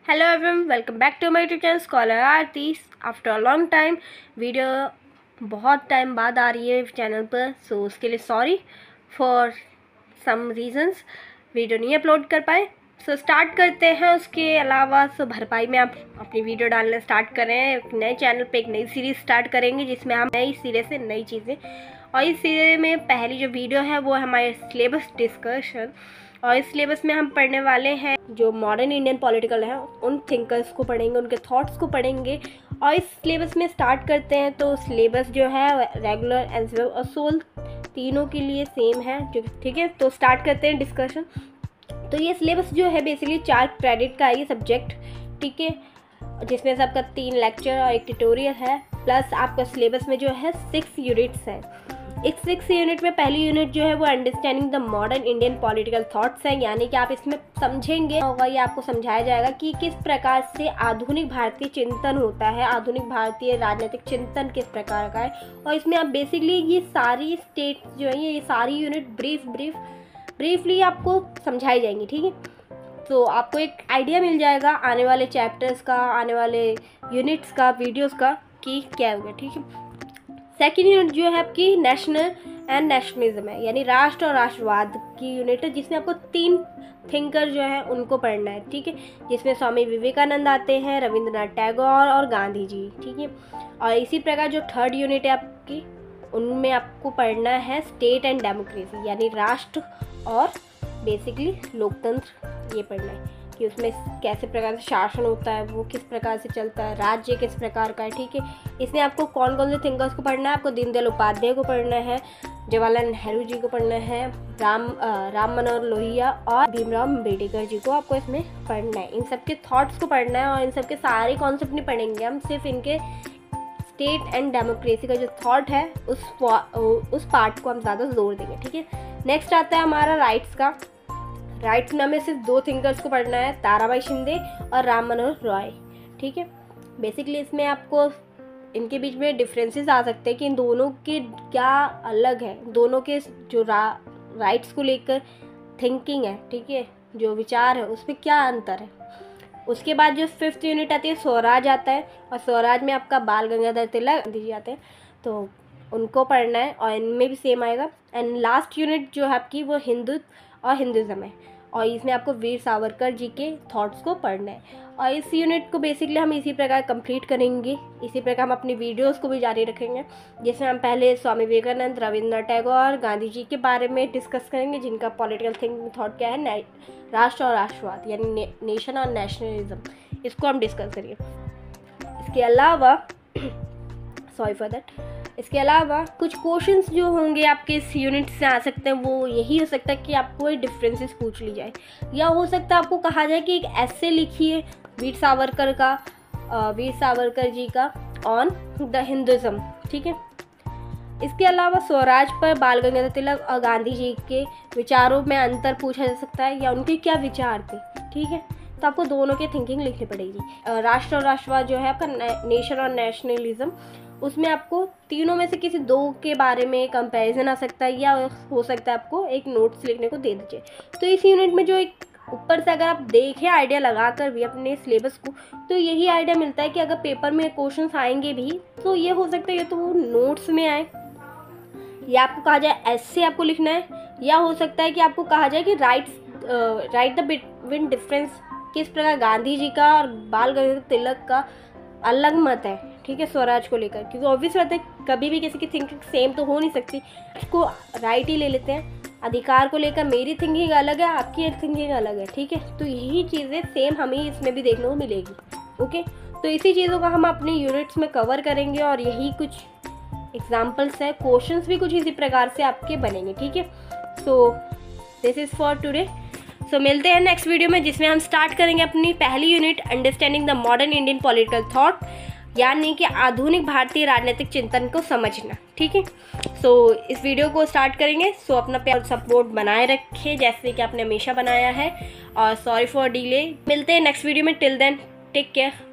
Hello everyone, welcome back to my YouTube channel scholar Aarti. After a long time video बहुत टाइम बाद आ रही है चैनल पर, सो उसके लिए sorry for some reasons video नहीं अपलोड कर पाए। सो स्टार्ट करते हैं। उसके अलावा भरपाई में आप अपनी वीडियो डालना स्टार्ट कर रहे हैं। एक नए चैनल पे एक नई सीरीज़ स्टार्ट करेंगे जिसमें हम नई सिरे से नई चीज़ें, और इस सिरे में पहली जो वीडियो है वो है हमारे सिलेबस डिस्कशन। और इस सिलेबस में हम पढ़ने वाले हैं जो मॉडर्न इंडियन पॉलिटिकल है, उन थिंकर्स को पढ़ेंगे, उनके थॉट्स को पढ़ेंगे। और इस सिलेबस में स्टार्ट करते हैं। तो सिलेबस जो है रेगुलर, एनसीएल और सोल तीनों के लिए सेम है, जो ठीक है। तो स्टार्ट करते हैं डिस्कशन। तो ये सिलेबस जो है बेसिकली 4 क्रेडिट का है ये सब्जेक्ट, ठीक है, जिसमें से आपका 3 लेक्चर और एक ट्यूटोरियल है। प्लस आपका सिलेबस में जो है 6 यूनिट्स हैं। इस 6 यूनिट में पहली यूनिट जो है वो understanding the modern Indian political thoughts है, यानी कि आप इसमें समझेंगे होगा, ये आपको समझाया जाएगा कि किस प्रकार से आधुनिक भारतीय चिंतन होता है, आधुनिक भारतीय राजनीतिक चिंतन किस प्रकार का है। और इसमें आप बेसिकली ये सारी स्टेट जो है, ये सारी यूनिट ब्रीफली आपको समझाई जाएंगी, ठीक है। तो आपको एक आइडिया मिल जाएगा आने वाले चैप्टर्स का, आने वाले यूनिट्स का, वीडियोस का, कि क्या होगा, ठीक है। सेकेंड यूनिट जो है आपकी नेशनल एंड नेशनलिज्म है, यानी राष्ट्र और राष्ट्रवाद की यूनिट है, जिसमें आपको 3 थिंकर जो है उनको पढ़ना है, ठीक है। जिसमें स्वामी विवेकानंद आते हैं, रविंद्रनाथ टैगोर और गांधी जी, ठीक है। और इसी प्रकार जो थर्ड यूनिट है आपकी, उनमें आपको पढ़ना है स्टेट एंड डेमोक्रेसी, यानी राष्ट्र और बेसिकली लोकतंत्र, ये पढ़ना है कि उसमें कैसे प्रकार से शासन होता है, वो किस प्रकार से चलता है, राज्य किस प्रकार का है, ठीक है। इसमें आपको कौन कौन से थिंकर्स को पढ़ना है, आपको दीनदयाल उपाध्याय को पढ़ना है, जवाहरलाल नेहरू जी को पढ़ना है, राम मनोहर लोहिया और भीमराव अम्बेडकर जी को आपको इसमें पढ़ना है। इन सब के थॉट्स को पढ़ना है और इन सब के सारे कॉन्सेप्ट नहीं पढ़ेंगे हम, सिर्फ इनके स्टेट एंड डेमोक्रेसी का जो थॉट है उस पार्ट को हम ज़्यादा जोर देंगे, ठीक है। नेक्स्ट आता है हमारा राइट्स का। राइट्स में हमें सिर्फ 2 थिंकर्स को पढ़ना है, ताराबाई शिंदे और राम मनोहर रॉय, ठीक है। बेसिकली इसमें आपको इनके बीच में डिफरेंसेस आ सकते हैं कि इन दोनों के क्या अलग है, दोनों के जो राइट्स को लेकर थिंकिंग है, ठीक है, जो विचार है उसमें क्या अंतर है। उसके बाद जो 5th यूनिट आती है स्वराज आता है, और स्वराज में आपका बाल गंगाधर तिलक गांधी जी आते हैं, तो उनको पढ़ना है और इनमें भी सेम आएगा। एंड लास्ट यूनिट जो है आपकी वो हिंदुत्व और हिंदुज़म है, और इसमें आपको वीर सावरकर जी के थॉट्स को पढ़ना है। और इस यूनिट को बेसिकली हम इसी प्रकार कंप्लीट करेंगे, इसी प्रकार हम अपनी वीडियोस को भी जारी रखेंगे, जिसमें हम पहले स्वामी विवेकानंद, रविंद्रनाथ टैगोर, गांधी जी के बारे में डिस्कस करेंगे, जिनका पॉलिटिकल थिंकिंग थॉट क्या है, राष्ट्र और राष्ट्रवाद, यानी नेशन और नेशनलिज्म, इसको हम डिस्कस करेंगे। इसके अलावा सॉरी फॉर दैट, इसके अलावा कुछ क्वेश्चंस जो होंगे आपके इस यूनिट से आ सकते हैं, वो यही हो सकता है कि आपको ये डिफरेंसेस पूछ ली जाए, या हो सकता है आपको कहा जाए कि एक ऐसे लिखिए वीर सावरकर जी का ऑन द हिंदुज़म, ठीक है। इसके अलावा स्वराज पर बाल गंगाधर तिलक और गांधी जी के विचारों में अंतर पूछा जा सकता है, या उनके क्या विचार थे, ठीक है। तो आपको दोनों की थिंकिंग लिखनी पड़ेगी। राष्ट्र और राष्ट्रवाद जो है आपका नेशन और नेशनलिज्म, उसमें आपको तीनों में से किसी 2 के बारे में कंपैरिजन आ सकता है, या हो सकता है आपको एक नोट्स लिखने को दे दीजिए। तो इस यूनिट में जो एक ऊपर से अगर आप देखें आइडिया लगा कर भी अपने सिलेबस को, तो यही आइडिया मिलता है कि अगर पेपर में क्वेश्चंस आएंगे भी तो ये हो सकता है या तो वो नोट्स में आए, या आपको कहा जाए ऐसे आपको लिखना है, या हो सकता है कि आपको कहा जाए कि राइट द बिटवीन डिफरेंस, किस प्रकार गांधी जी का और बाल गंगाधर तिलक का अलग मत है, ठीक है, स्वराज को लेकर। क्योंकि ऑब्वियस बात है कभी भी किसी की थिंकिंग सेम तो हो नहीं सकती, उसको राइट ही ले लेते हैं। अधिकार को लेकर मेरी थिंकिंग अलग है, आपकी थिंकिंग अलग है, ठीक है। तो यही चीज़ें सेम हमें इसमें भी देखने को मिलेगी, ओके। तो इसी चीज़ों का हम अपने यूनिट्स में कवर करेंगे, और यही कुछ एग्जाम्पल्स है, क्वेश्चंस भी कुछ इसी प्रकार से आपके बनेंगे, ठीक है। So this is for today. So मिलते हैं नेक्स्ट वीडियो में, जिसमें हम स्टार्ट करेंगे अपनी पहली unit understanding the modern Indian political thought, यानी कि आधुनिक भारतीय राजनीतिक चिंतन को समझना, ठीक है। सो इस वीडियो को स्टार्ट करेंगे। सो अपना प्यार सपोर्ट बनाए रखें जैसे कि आपने हमेशा बनाया है, और सॉरी फॉर डिले। मिलते हैं नेक्स्ट वीडियो में, टिल देन टेक केयर।